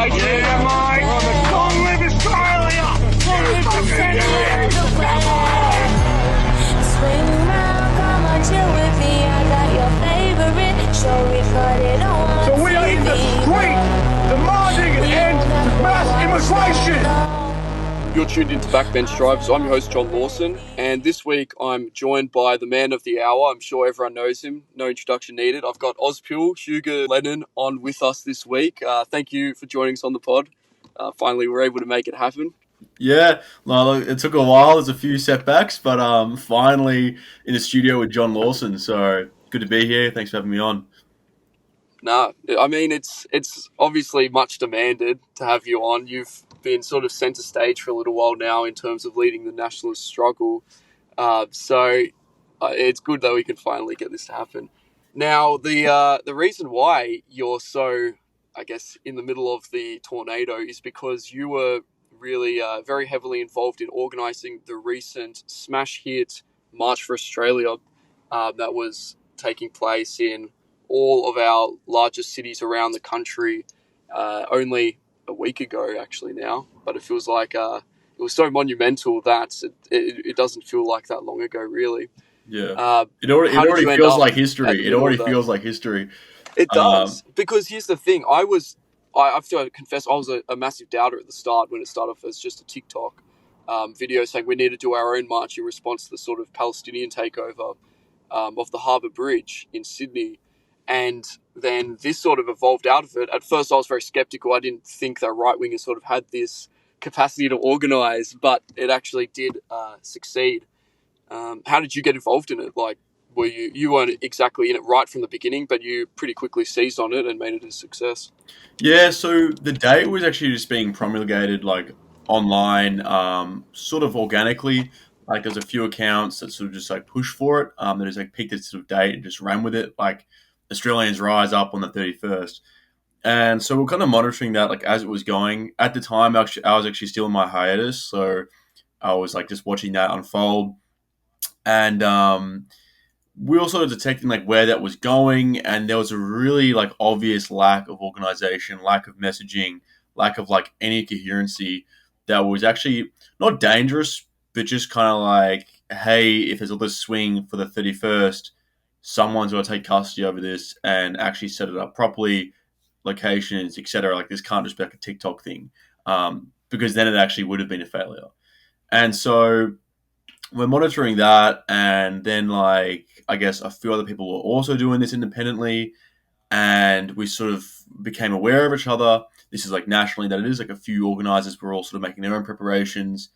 mate. Long live Australia! Swing round, come on, chill with me. I got your favorite show recorded on my So we are in the TV. street demanding an end to mass immigration! You're tuned into Backbench Drivers. I'm your host, John Lawson, and this week I'm joined by the man of the hour. I'm sure everyone knows him. No introduction needed. I've got Auspill, Hugo Lennon, on with us this week. Thank you for joining us on the pod. Finally, we're able to make it happen. Yeah, well, it took a while. There's a few setbacks, but finally in the studio with John Lawson. So good to be here. Thanks for having me on. No, I mean, it's obviously much demanded to have you on. You've been sort of centre stage for a little while now in terms of leading the nationalist struggle. So it's good that we can finally get this to happen. Now, the reason why you're so, I guess, in the middle of the tornado is because you were really very heavily involved in organising the recent smash hit March for Australia that was taking place in all of our largest cities around the country only a week ago, actually, now. But it feels like it was so monumental that it doesn't feel like that long ago, really. Yeah, it already feels like history. It already feels like history. It does, because here's the thing. I have to confess, I was a massive doubter at the start when it started off as just a TikTok video saying we need to do our own march in response to the sort of Palestinian takeover of the Harbour Bridge in Sydney. And then this sort of evolved out of it. At first, I was very skeptical. I didn't think that right-wingers sort of had this capacity to organise, but it actually did succeed. How did you get involved in it? Like, were you weren't exactly in it right from the beginning, but you pretty quickly seized on it and made it a success? Yeah, so the day was actually just being promulgated like online, sort of organically. Like there's a few accounts that sort of just like push for it. That just like picked a sort of date and just ran with it. Like Australians rise up on the 31st. And so we're kind of monitoring that like as it was going. At the time, actually, I was actually still in my hiatus, so I was like just watching that unfold, and we were sort of detecting like where that was going, and there was a really like obvious lack of organization, lack of messaging, lack of like any coherency that was actually not dangerous, but just kind of like, hey, if there's all this swing for the 31st, someone's got to take custody over this and actually set it up properly, locations, etc. Like this can't just be like a TikTok thing, because then it actually would have been a failure. And so we're monitoring that, and then like I guess a few other people were also doing this independently, and we sort of became aware of each other. This is like nationally that it is like a few organizers were all sort of making their own preparations,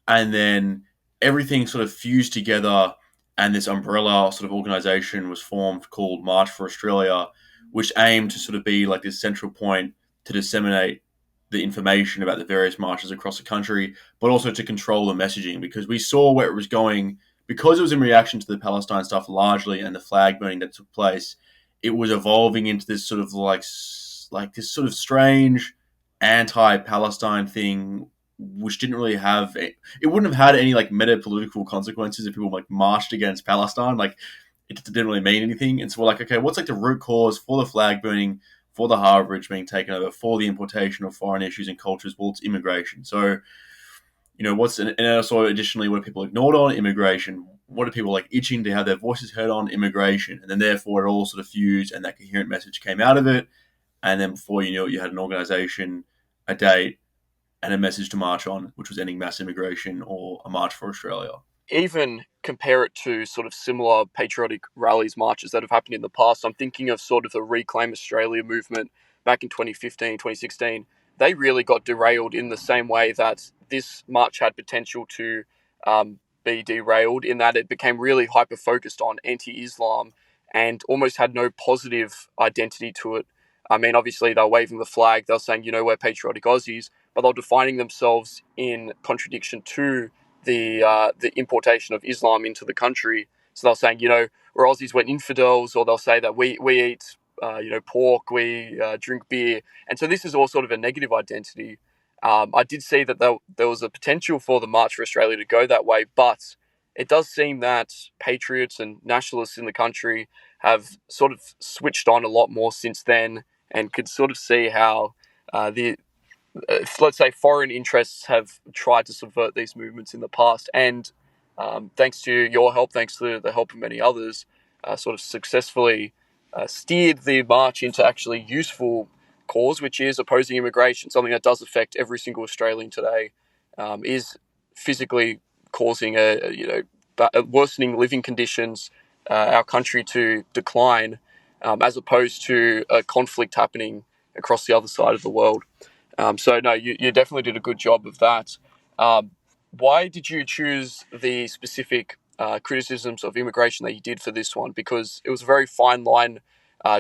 and then everything sort of fused together, and this umbrella sort of organization was formed called March for Australia, which aimed to sort of be like this central point to disseminate the information about the various marches across the country, but also to control the messaging, because we saw where it was going. Because it was in reaction to the Palestine stuff largely and the flag burning that took place, it was evolving into this sort of like this sort of strange anti-Palestine thing, which didn't really have it wouldn't have had any like meta political consequences if people like marched against Palestine. Like it didn't really mean anything. And so we're like, okay, what's like the root cause for the flag burning, for the Harbour Bridge being taken over, for the importation of foreign issues and cultures? Well, it's immigration. So, and also additionally, what are people ignored on? Immigration. What are people like itching to have their voices heard on? Immigration. And then therefore it all sort of fused, and that coherent message came out of it. And then before you knew it, you had an organization, a date, and a message to march on, which was ending mass immigration or a march for Australia. Even compare it to sort of similar patriotic rallies, marches that have happened in the past. I'm thinking of sort of the Reclaim Australia movement back in 2015, 2016. They really got derailed in the same way that this march had potential to be derailed, in that it became really hyper-focused on anti-Islam and almost had no positive identity to it. I mean, obviously, they were waving the flag. They were saying, we're patriotic Aussies, but they were defining themselves in contradiction to the importation of Islam into the country. So they're saying, we're Aussies, we're infidels, or they'll say that we eat, pork, we drink beer. And so this is all sort of a negative identity. I did see that there was a potential for the March for Australia to go that way, but it does seem that patriots and nationalists in the country have sort of switched on a lot more since then, and could sort of see how if, let's say, foreign interests have tried to subvert these movements in the past, and thanks to your help, thanks to the help of many others, sort of successfully steered the march into actually useful cause, which is opposing immigration, something that does affect every single Australian today, is physically causing worsening living conditions, our country to decline, as opposed to a conflict happening across the other side of the world. So no, you definitely did a good job of that. Why did you choose the specific criticisms of immigration that you did for this one? Because it was a very fine line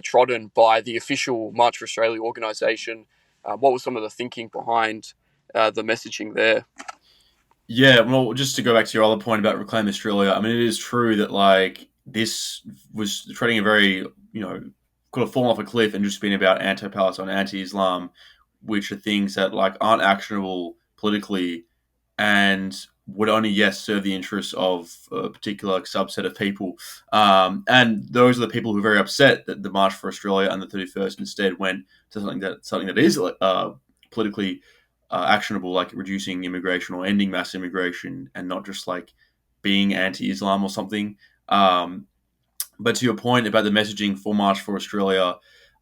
trodden by the official March for Australia organisation. What was some of the thinking behind the messaging there? Yeah, well, just to go back to your other point about Reclaim Australia, I mean, it is true that like this was treading a very, could have fallen off a cliff and just been about anti-Palestine, anti-Islam, which are things that like aren't actionable politically and would only, yes, serve the interests of a particular subset of people. And those are the people who are very upset that the March for Australia and the 31st instead went to something that is politically actionable, like reducing immigration or ending mass immigration, and not just like being anti-Islam or something. Um, but to your point about the messaging for March for Australia,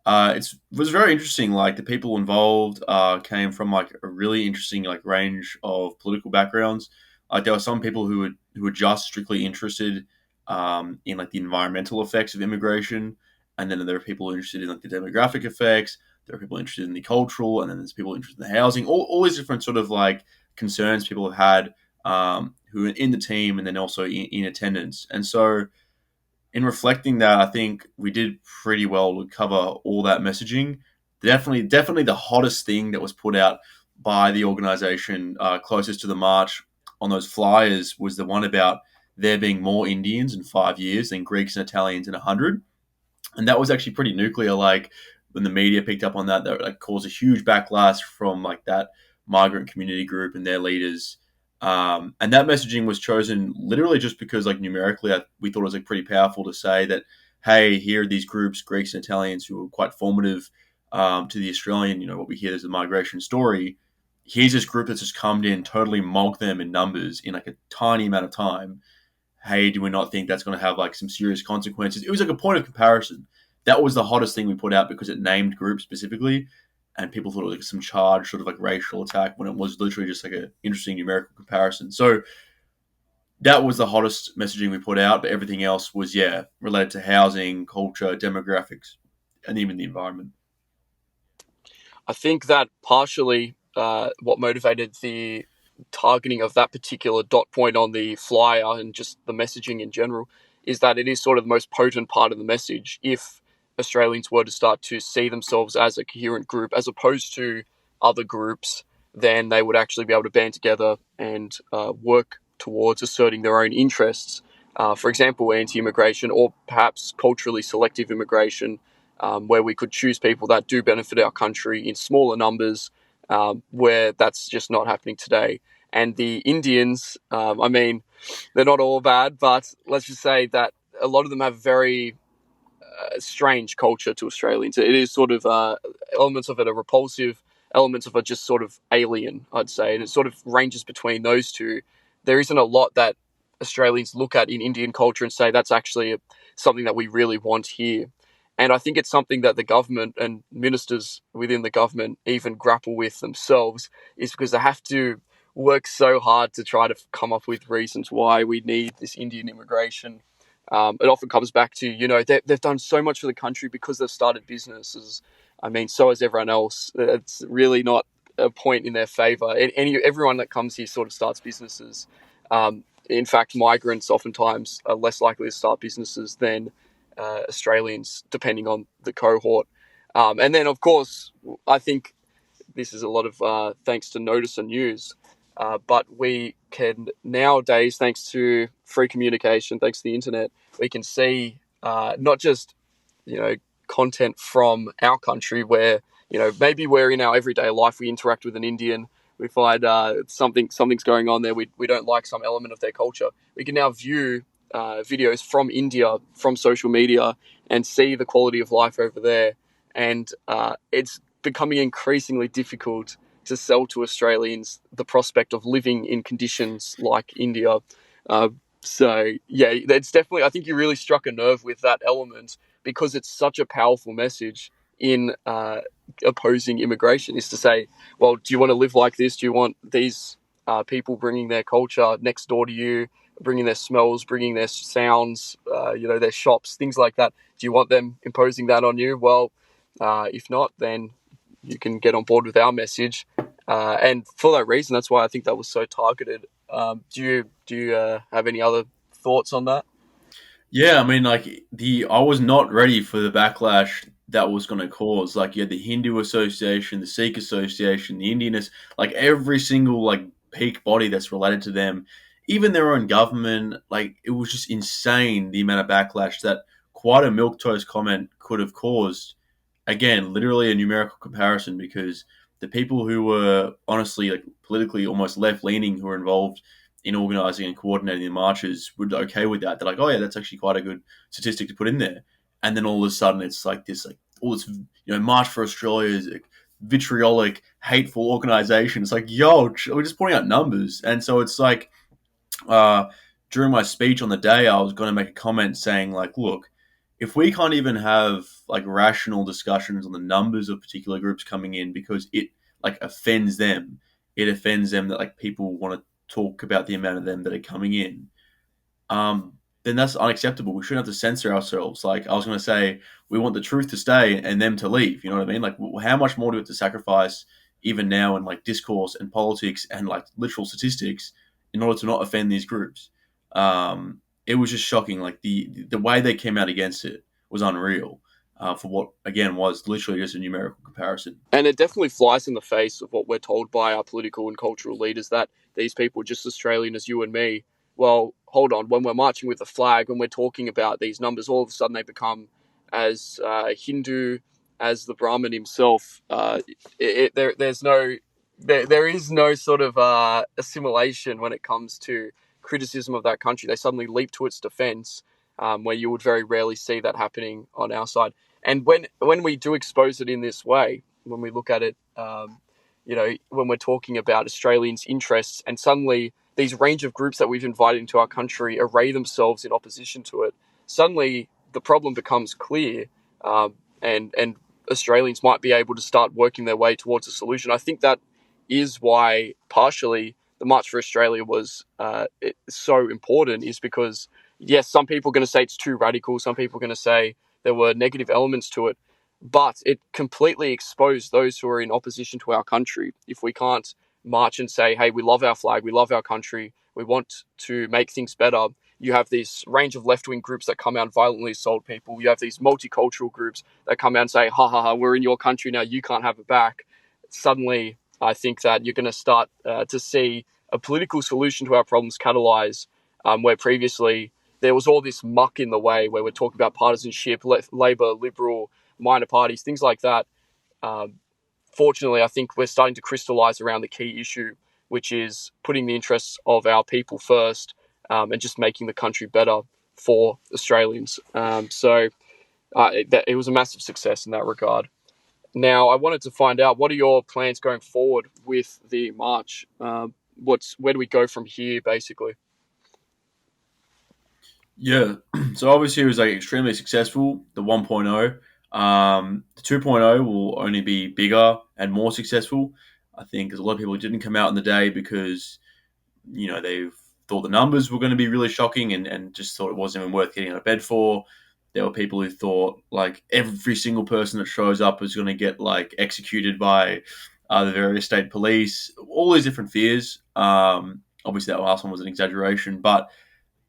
it was very interesting. Like the people involved came from like a really interesting like range of political backgrounds. Like there were some people who were just strictly interested in like the environmental effects of immigration, and then there are people interested in like the demographic effects. There are people interested in the cultural, and then there's people interested in the housing. All these different sort of like concerns people have had who are in the team, and then also in attendance. And so in reflecting that, I think we did pretty well to cover all that messaging. Definitely the hottest thing that was put out by the organization closest to the march on those flyers was the one about there being more Indians in 5 years than Greeks and Italians in 100. And that was actually pretty nuclear. Like when the media picked up on that, that like caused a huge backlash from like that migrant community group and their leaders. And that messaging was chosen literally just because, like numerically, we thought it was like pretty powerful to say that, hey, here are these groups, Greeks and Italians, who were quite formative to the Australian. What we hear as a migration story. Here's this group that's just come in, totally mogged them in numbers in like a tiny amount of time. Hey, do we not think that's going to have like some serious consequences? It was like a point of comparison. That was the hottest thing we put out because it named groups specifically, and people thought it was like some charged sort of like racial attack when it was literally just like an interesting numerical comparison. So that was the hottest messaging we put out, but everything else was, related to housing, culture, demographics, and even the environment. I think that partially what motivated the targeting of that particular dot point on the flyer and just the messaging in general is that it is sort of the most potent part of the message. If Australians were to start to see themselves as a coherent group as opposed to other groups, then they would actually be able to band together and work towards asserting their own interests. For example, anti-immigration or perhaps culturally selective immigration, where we could choose people that do benefit our country in smaller numbers, where that's just not happening today. And the Indians, I mean, they're not all bad, but let's just say that a lot of them have very strange culture to Australians. It is sort of elements of it are repulsive, elements of it just sort of alien, I'd say. And it sort of ranges between those two. There isn't a lot that Australians look at in Indian culture and say that's actually something that we really want here. And I think it's something that the government and ministers within the government even grapple with themselves, is because they have to work so hard to try to come up with reasons why we need this Indian immigration. It often comes back to, they've done so much for the country because they've started businesses. I mean, so has everyone else. It's really not a point in their favour. Everyone that comes here sort of starts businesses. In fact, migrants oftentimes are less likely to start businesses than Australians, depending on the cohort. And then, of course, I think this is a lot of thanks to Notice and News. But we can nowadays, thanks to free communication, thanks to the internet, we can see not just, content from our country where, maybe we're in our everyday life, we interact with an Indian, we find something's going on there, we don't like some element of their culture. We can now view videos from India, from social media, and see the quality of life over there. And it's becoming increasingly difficult to sell to Australians the prospect of living in conditions like India. Uh, so yeah, it's definitely. I think you really struck a nerve with that element because it's such a powerful message in opposing immigration. Is to say, well, do you want to live like this? Do you want these people bringing their culture next door to you, bringing their smells, bringing their sounds, their shops, things like that? Do you want them imposing that on you? Well, if not, then you can get on board with our message. And for that reason, that's why I think that was so targeted. Do you have any other thoughts on that? Yeah, I mean, like I was not ready for the backlash that was going to cause. Like, you had the Hindu Association, the Sikh Association, the Indian, like every single like peak body that's related to them, even their own government. Like, it was just insane the amount of backlash that quite a milquetoast comment could have caused. Again, literally a numerical comparison, because the people who were honestly like politically almost left leaning who were involved in organising and coordinating the marches were okay with that. They're like, oh yeah, that's actually quite a good statistic to put in there. And then all of a sudden, it's like this, like all this, March for Australia is like vitriolic, hateful organisation. It's like, yo, we're just pointing out numbers. And so it's like, uh, during my speech on the day, I was going to make a comment saying like, look, if we can't even have like rational discussions on the numbers of particular groups coming in because it like offends them, it offends them that like people want to talk about the amount of them that are coming in, then that's unacceptable. We shouldn't have to censor ourselves. Like, I was going to say, we want the truth to stay and them to leave. You know what I mean? Like, how much more do we have to sacrifice even now in like discourse and politics and like literal statistics in order to not offend these groups? It was just shocking. Like the way they came out against it was unreal. For what again was literally just a numerical comparison. And it definitely flies in the face of what we're told by our political and cultural leaders, that these people are just Australian as you and me. Well, hold on. When we're marching with the flag, when we're talking about these numbers, all of a sudden they become as Hindu as the Brahmin himself. There is no sort of assimilation when it comes to criticism of that country. They suddenly leap to its defense, where you would very rarely see that happening on our side. And when we do expose it in this way, when we look at it, when we're talking about Australians' interests, and suddenly these range of groups that we've invited into our country array themselves in opposition to it, suddenly the problem becomes clear, and Australians might be able to start working their way towards a solution. I think that is why partially the March for Australia was so important, is because, yes, some people are going to say it's too radical. Some people are going to say there were negative elements to it, but it completely exposed those who are in opposition to our country. If we can't march and say, hey, we love our flag, we love our country, we want to make things better, you have this range of left-wing groups that come out and violently assault people. You have these multicultural groups that come out and say, ha ha ha, we're in your country now, you can't have it back. Suddenly, I think that you're going to start to see a political solution to our problems catalyze, where previously there was all this muck in the way, where we're talking about partisanship, Labor, Liberal, minor parties, things like that. Fortunately, I think we're starting to crystallize around the key issue, which is putting the interests of our people first, and just making the country better for Australians. It was a massive success in that regard. Now, I wanted to find out, what are your plans going forward with the march? Where do we go from here, basically? Yeah, so obviously it was like extremely successful. The 1.0, the 2.0 will only be bigger and more successful. I think because a lot of people didn't come out in the day because they thought the numbers were going to be really shocking and just thought it wasn't even worth getting out of bed for. There were people who thought like every single person that shows up is going to get like executed by the various state police. All these different fears. Obviously, that last one was an exaggeration, but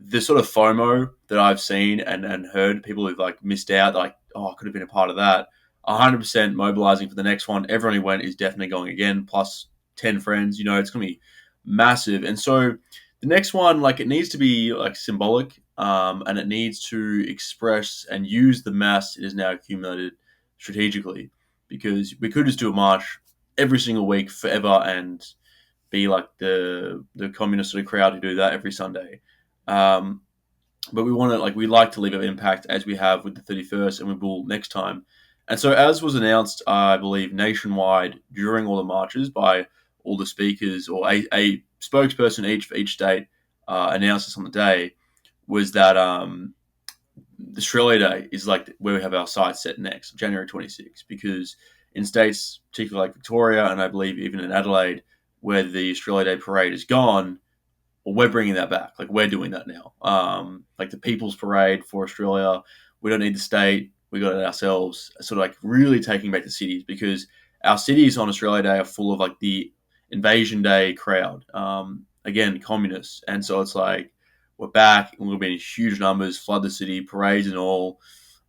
the sort of FOMO that I've seen and heard, people who've like missed out, like, oh, I could have been a part of that. 100% mobilizing for the next one. Everyone who went is definitely going again, plus 10 friends. It's going to be massive. And so the next one, like, it needs to be like symbolic, and it needs to express and use the mass it has now accumulated strategically, because we could just do a march every single week forever and be like the communist sort of crowd who do that every Sunday. Um, but we want to we like to leave an impact as we have with the 31st, and we will next time. And so, as was announced, I believe, nationwide during all the marches by all the speakers or a spokesperson each for each state announced this on the day, was that Australia Day is like where we have our sights set next, January 26th, because in states, particularly like Victoria and I believe even in Adelaide, where the Australia Day parade is gone, well, we're bringing that back. Like we're doing that now. Like the People's Parade for Australia, we don't need the state. We got it ourselves. Sort of like really taking back the cities because our cities on Australia Day are full of like the Invasion Day crowd. Again, communists, and so it's like we're back and we'll be in huge numbers, flood the city, parades and all.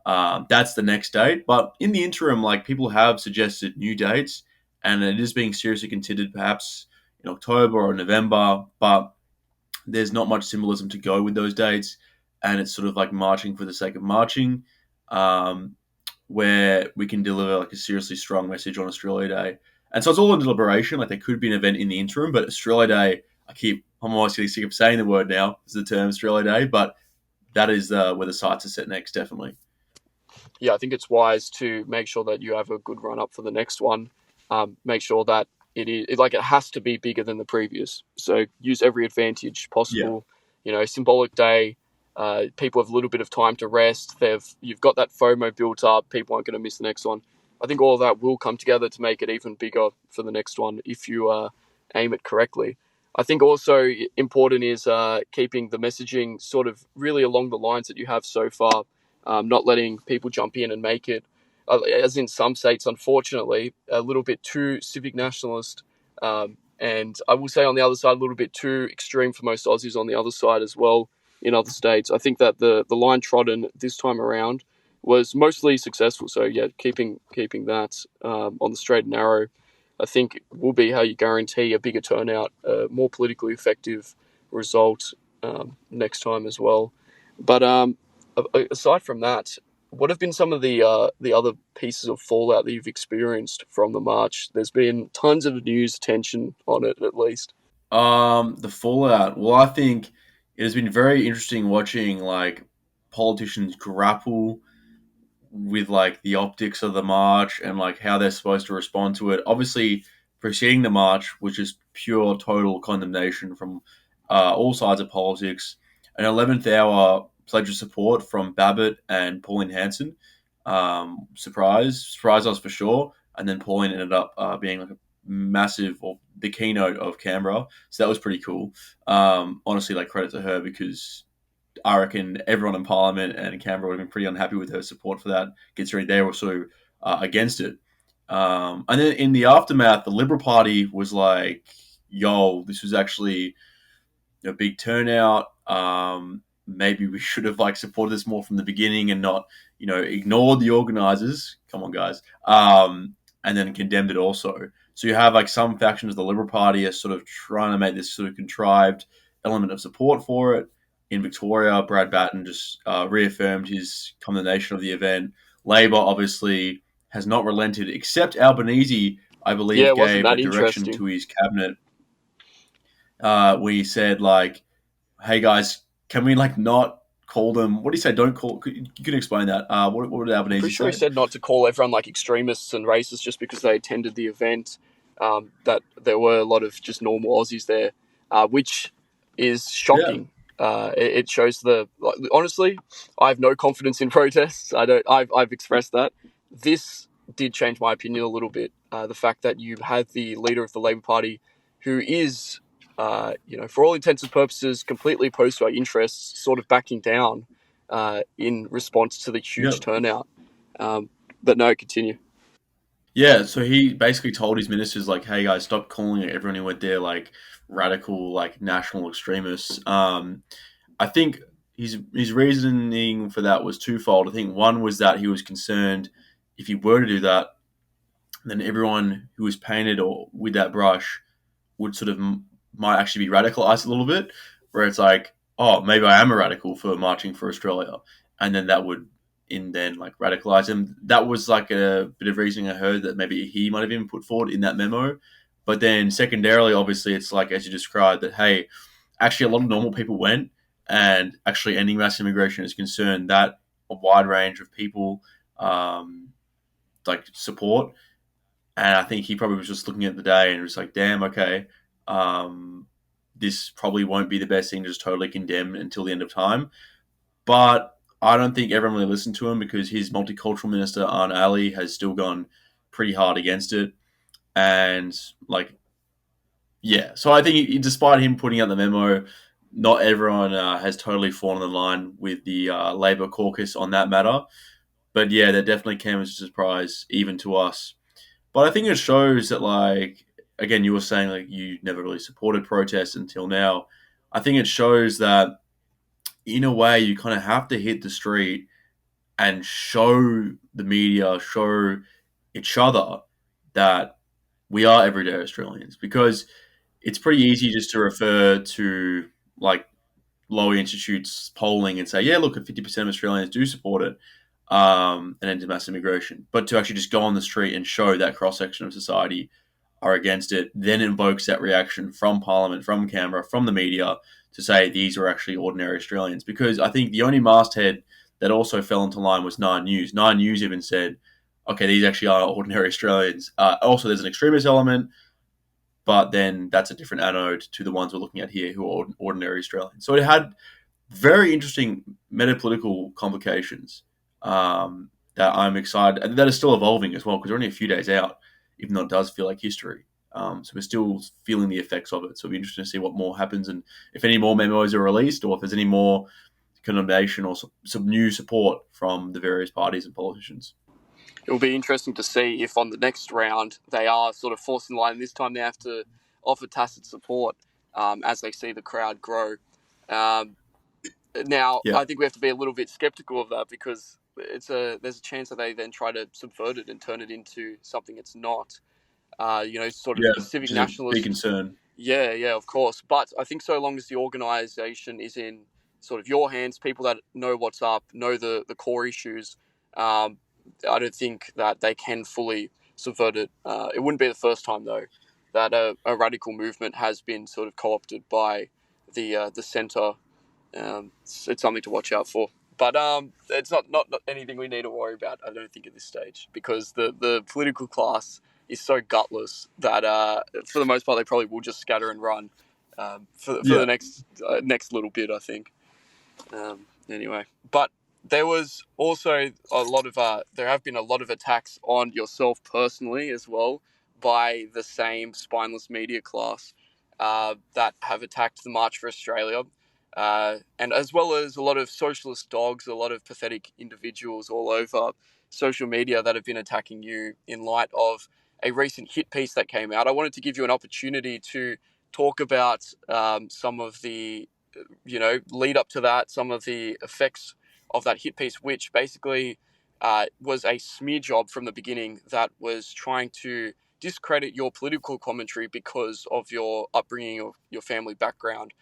That's the next date. But in the interim, like people have suggested new dates, and it is being seriously considered, perhaps in October or November. But there's not much symbolism to go with those dates, and it's sort of like marching for the sake of marching, um, where we can deliver like a seriously strong message on Australia Day. And so it's all in deliberation. Like there could be an event in the interim, but Australia Day, I'm almost getting sick of saying the word now, is the term Australia Day, but that is where the sights are set next, definitely. Yeah, I think it's wise to make sure that you have a good run up for the next one. Make sure that it has to be bigger than the previous. So use every advantage Yeah. possible. Symbolic day. People have a little bit of time to rest. You've got that FOMO built up. People aren't going to miss the next one. I think all of that will come together to make it even bigger for the next one if you aim it correctly. I think also important is keeping the messaging sort of really along the lines that you have so far, not letting people jump in and make it, as in some states, unfortunately, a little bit too civic nationalist. And I will say on the other side, a little bit too extreme for most Aussies on the other side as well in other states. I think that the line trodden this time around was mostly successful. So yeah, keeping that on the straight and narrow, I think will be how you guarantee a bigger turnout, a more politically effective result next time as well. But aside from that, what have been some of the other pieces of fallout that you've experienced from the march? There's been tons of news attention on it, at least. The fallout. Well, I think it has been very interesting watching like politicians grapple with like the optics of the march and like how they're supposed to respond to it. Obviously, preceding the march, which is pure total condemnation from all sides of politics, an 11th hour pledge of support from Babbitt and Pauline Hanson. Surprised us for sure. And then Pauline ended up being like a massive or the keynote of Canberra, so that was pretty cool. Honestly, like credit to her because I reckon everyone in Parliament and in Canberra would have been pretty unhappy with her support for that, considering they were so against it. And then in the aftermath, the Liberal Party was like, yo, this was actually a big turnout. Maybe we should have like supported this more from the beginning and not, ignored the organizers. Come on, guys. And then condemned it also. So you have like some factions of the Liberal Party are sort of trying to make this sort of contrived element of support for it. In Victoria, Brad Batten just reaffirmed his condemnation of the event. Labor obviously has not relented, except Albanese, I Yeah, believe, wasn't gave a that direction interesting? to his cabinet where he said like, "Hey guys, can we like not call them? What do you say? Don't call. You can explain that. What did I'm Albanese pretty sure he say? said not to call everyone like extremists and racists just because they attended the event. That there were a lot of just normal Aussies there, which is Yeah, shocking. It shows honestly, I have no confidence in protests. I don't. I've expressed that. This did change my opinion a little bit. The fact that you had the leader of the Labor Party, who is, for all intents and purposes, completely opposed to our interests, sort of backing down in response to the yeah, huge turnout. Um, but no, continue. yeah. So he basically told his ministers like, "Hey guys, stop calling everyone who went there like radical, like national extremists." I think his reasoning for that was twofold. I think one was that he was concerned if he were to do that, then everyone who was painted or with that brush would sort of might actually be radicalized a little bit, where it's like, oh, maybe I am a radical for marching for Australia, and then that would in then like radicalize him. That was like a bit of reasoning I heard that maybe he might have even put forward in that memo. But then secondarily, obviously, it's like as you described that hey, actually a lot of normal people went, and actually ending mass immigration is concerned that a wide range of people. Um, like support. And I think he probably was just looking at the day and was like, damn, okay, um, this probably won't be the best thing to just totally condemn until the end of time. But I don't think everyone really listened to him because his multicultural minister, Arne Ali, has still gone pretty hard against it. And, like, yeah. So I think despite him putting out the memo, not everyone has totally fallen in line with the Labour caucus on that matter. But yeah, that definitely came as a surprise, even to us. But I think it shows that, like, again, you were saying, like, you never really supported protests until now. I think it shows that, in a way, you kind of have to hit the street and show the media, show each other that we are everyday Australians. Because it's pretty easy just to refer to, like, Lowy Institute's polling and say, yeah, look, 50% of Australians do support it, an end to mass immigration. But to actually just go on the street and show that cross section of society are against it, then invokes that reaction from Parliament, from Canberra, from the media to say these are actually ordinary Australians. Because I think the only masthead that also fell into line was Nine News. Nine News even said, okay, these actually are ordinary Australians. Also, there's an extremist element, but then that's a different anode to the ones we're looking at here who are ordinary Australians. So it had very interesting metapolitical complications that I'm excited, and that is still evolving as well because we're only a few days out, even though it does feel like history. So we're still feeling the effects of it. So it'll be interesting to see what more happens and if any more memos are released or if there's any more condemnation or some new support from the various parties and politicians. It will be interesting to see if on the next round they are sort of forced in line. This time they have to offer tacit support as they see the crowd grow. Um, Now, Yeah, I think we have to be a little bit skeptical of that because there's a chance that they then try to subvert it and turn it into something it's not. Sort of yeah, a which civic is a big nationalist. concern. Yeah, of course. But I think so long as the organisation is in sort of your hands, people that know what's up, know the core issues, um, I don't think that they can fully subvert it. It wouldn't be the first time, though, that a radical movement has been sort of co-opted by the centre. It's something to watch out for. But it's not anything we need to worry about, I don't think, at this stage, because the political class is so gutless that for the most part they probably will just scatter and run for Yeah, the next little bit, I think. Anyway, but there was also there have been a lot of attacks on yourself personally as well by the same spineless media class that have attacked the March for Australia. And as well as a lot of socialist dogs, a lot of pathetic individuals all over social media that have been attacking you in light of a recent hit piece that came out. I wanted to give you an opportunity to talk about some of the, lead up to that, some of the effects of that hit piece, which basically was a smear job from the beginning that was trying to discredit your political commentary because of your upbringing or your family background.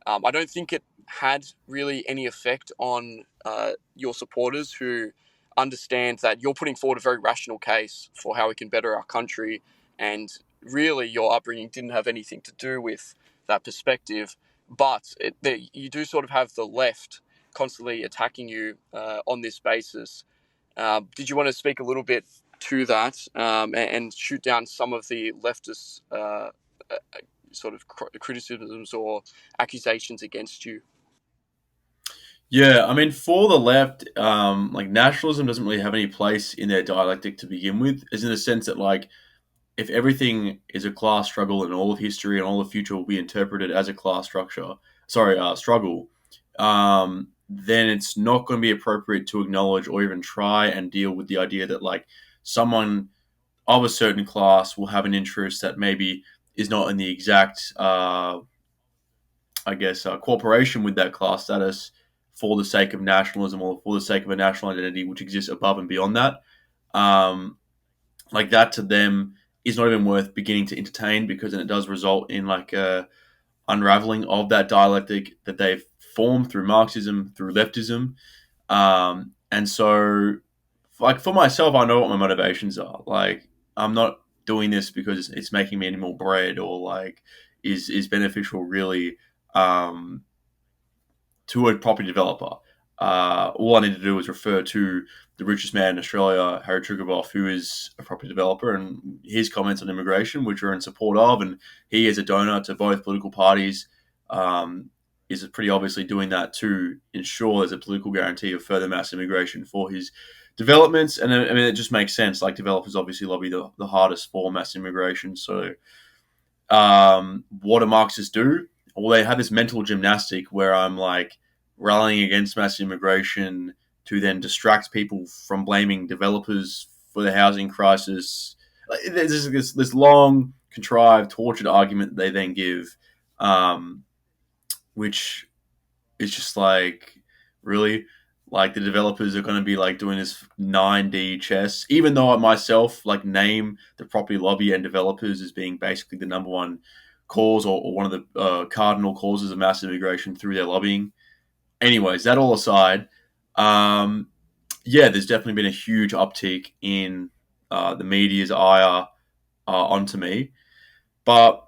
I don't think it had really any effect on your supporters who understand that you're putting forward a very rational case for how we can better our country, and really your upbringing didn't have anything to do with that perspective. But you do sort of have the left constantly attacking you on this basis. Did you want to speak a little bit to that and shoot down some of the leftist sort of criticisms or accusations against you? yeah. I mean, for the left, like nationalism doesn't really have any place in their dialectic to begin with, as in the sense that, like, if everything is a class struggle and all of history and all the future will be interpreted as a struggle, then it's not going to be appropriate to acknowledge or even try and deal with the idea that, like, someone of a certain class will have an interest that maybe is not in the exact, cooperation with that class status for the sake of nationalism or for the sake of a national identity which exists above and beyond that. Um, like that to them is not even worth beginning to entertain because then it does result in, like, a unraveling of that dialectic that they've formed through Marxism, through leftism. And so, like, for myself, I know what my motivations are. Like, I'm not doing this because it's making me any more bread or, like, is beneficial really, um, to a property developer. all I need to do is refer to the richest man in Australia, Harry Triguboff, who is a property developer, and his comments on immigration, which are in support of, and he is a donor to both political parties, is pretty obviously doing that to ensure there's a political guarantee of further mass immigration for his developments. And I mean, it just makes sense. Like, developers obviously lobby the hardest for mass immigration. So, what do Marxists do? Well, they have this mental gymnastic where I'm like rallying against mass immigration to then distract people from blaming developers for the housing crisis. There's this long, contrived, tortured argument that they then give, which is just like, really, like, the developers are going to be like doing this 9D chess, even though I myself like name the property lobby and developers as being basically the number one cause, or one of the cardinal causes of mass immigration through their lobbying. Anyways, that all aside, yeah, there's definitely been a huge uptick in the media's ire onto me. But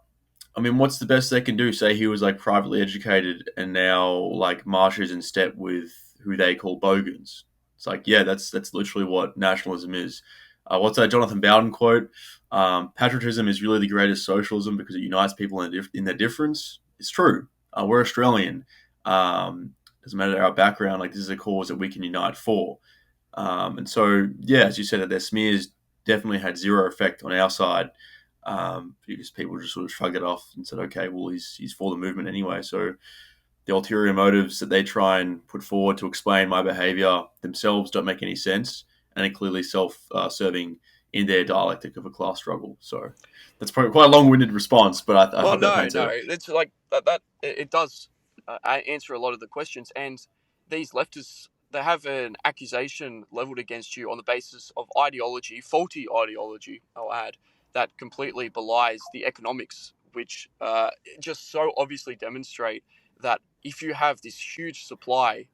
I mean, what's the best they can do? Say he was like privately educated and now like marches in step with who they call bogans. It's like, yeah, that's literally what nationalism is. What's that Jonathan Bowden quote? Patriotism is really the greatest socialism because it unites people in their difference. It's true. We're Australian. Doesn't matter our background. Like, this is a cause that we can unite for. And so, yeah, as you said, that their smears definitely had zero effect on our side, because people just sort of shrugged it off and said, okay, well, he's for the movement anyway. So the ulterior motives that they try and put forward to explain my behaviour themselves don't make any sense, and are clearly self-serving in their dialectic of a class struggle. So that's probably quite a long-winded response, but I Well, hope that no, paints no, a... it's like that. It does answer a lot of the questions, and these leftists, they have an accusation leveled against you on the basis of ideology, faulty ideology, I'll add, that completely belies the economics, which just so obviously demonstrate that if you have this huge supply,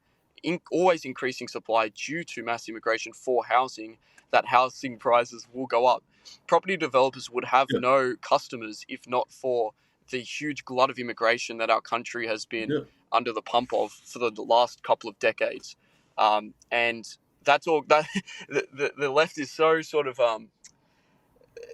always increasing supply due to mass immigration for housing, that housing prices will go up. Property developers would have Yeah, no customers if not for the huge glut of immigration that our country has been yeah, under the pump of for the last couple of decades. And that's all that the left is so sort of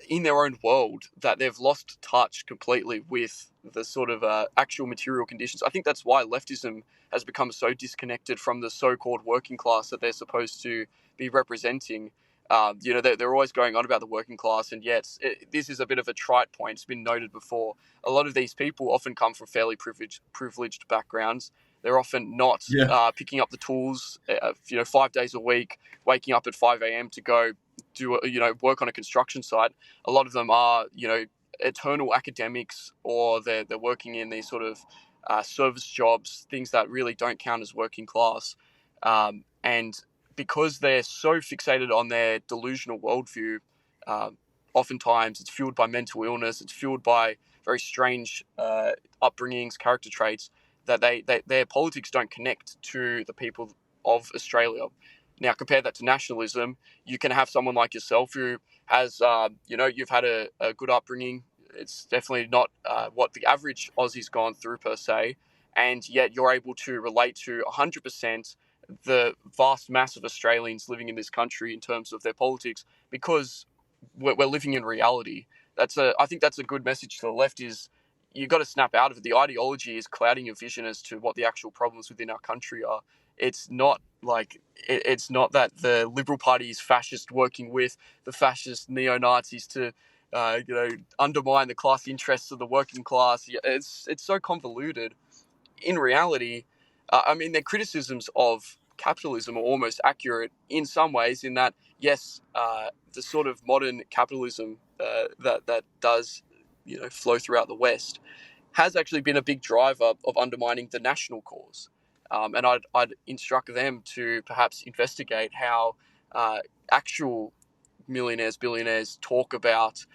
in their own world that they've lost touch completely with the sort of actual material conditions. I think that's why leftism has become so disconnected from the so-called working class that they're supposed to be representing. They're always going on about the working class, and yet this is a bit of a trite point. It's been noted before. A lot of these people often come from fairly privileged backgrounds. They're often not yeah, picking up the tools, 5 days a week, waking up at 5 a.m. to go do work on a construction site. A lot of them are eternal academics, or they're working in these sort of service jobs, things that really don't count as working class. And because they're so fixated on their delusional worldview, uh, oftentimes it's fueled by mental illness, it's fueled by very strange upbringings, character traits, that their politics don't connect to the people of Australia. Now, compare that to nationalism. You can have someone like yourself who has, you've had a good upbringing. It's definitely not what the average Aussie's gone through per se, and yet you're able to relate to 100% the vast mass of Australians living in this country in terms of their politics, because we're living in reality. I think that's a good message to the left. Is you got to snap out of it. The ideology is clouding your vision as to what the actual problems within our country are. It's not it's not that the Liberal Party is fascist, working with the fascist neo-Nazis to undermine the class interests of the working class. It's so convoluted. In reality, their criticisms of capitalism are almost accurate in some ways, in that, yes, the sort of modern capitalism that does flow throughout the West has actually been a big driver of undermining the national cause. And I'd instruct them to perhaps investigate how actual millionaires, billionaires talk about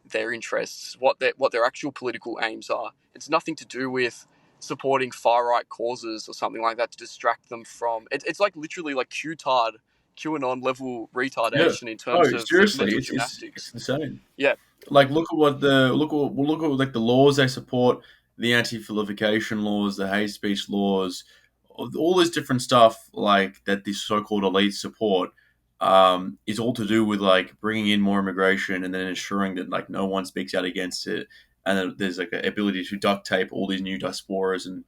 their interests, what their actual political aims are. It's nothing to do with supporting far right causes or something like that to distract them from. It's like literally like QAnon level yeah. retardation in Oh, terms of seriously, mental it's gymnastics. insane. Yeah, Like, look at like the laws they support, the anti-vilification laws, the hate speech laws, all this different stuff like that this so-called elite support is all to do with like bringing in more immigration and then ensuring that like no one speaks out against it, and then there's like an ability to duct tape all these new diasporas and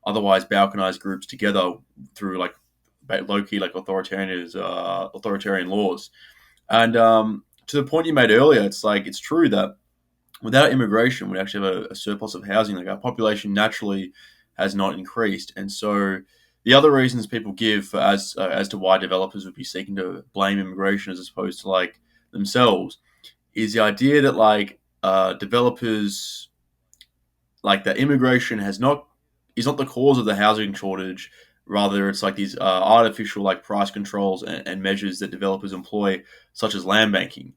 otherwise balkanize groups together through like low-key like authoritarian laws. And to the point you made earlier, it's like it's true that without immigration, we actually have a surplus of housing. Like our population naturally has not increased, and so the other reasons people give as to why developers would be seeking to blame immigration as opposed to like themselves is the idea that like developers like that immigration has not is not the cause of the housing shortage. Rather, it's like these artificial like price controls and measures that developers employ, such as land banking.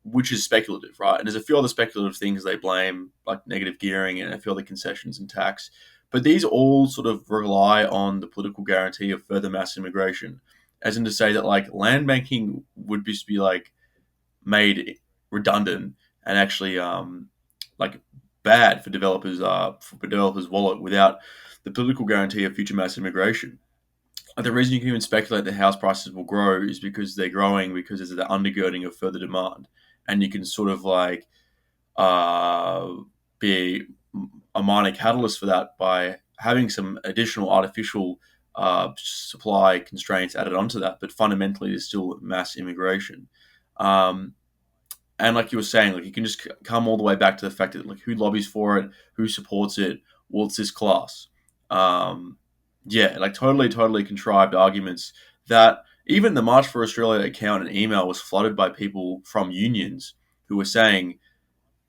Which is speculative, right? And there's a few other speculative things they blame, like negative gearing and a few other concessions and tax. But these all sort of rely on the political guarantee of further mass immigration, as in to say that like land banking would just be like made redundant and actually like bad for developers' wallet without the political guarantee of future mass immigration. The reason you can even speculate that house prices will grow is because they're growing because there's the undergirding of further demand, and you can sort of like uh, be a minor catalyst for that by having some additional artificial supply constraints added onto that. But fundamentally, there's still mass immigration. Um, and like you were saying, like you can just come all the way back to the fact that like who lobbies for it, who supports it, what's this class? Um, yeah, like totally contrived arguments that even the March for Australia account and email was flooded by people from unions who were saying,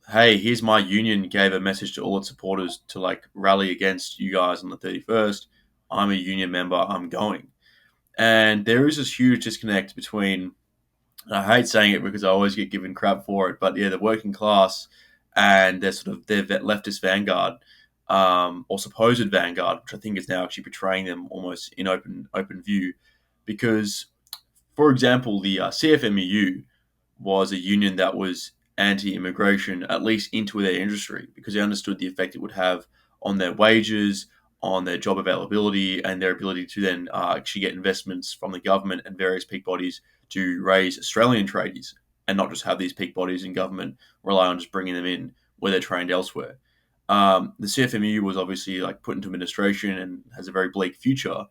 "Hey, here's my union gave a message to all its supporters to like rally against you guys on the 31st. I'm a union member. I'm going." And there is this huge disconnect between, and I hate saying it because I always get given crap for it, but yeah, the working class and their leftist vanguard, or supposed vanguard, which I think is now actually portraying them almost in open view, because, for example, the CFMEU was a union that was anti-immigration, at least into their industry, because they understood the effect it would have on their wages, on their job availability, and their ability to then actually get investments from the government and various peak bodies to raise Australian tradies, and not just have these peak bodies in government rely on just bringing them in where they're trained elsewhere. The CFMU was obviously like put into administration and has a very bleak future,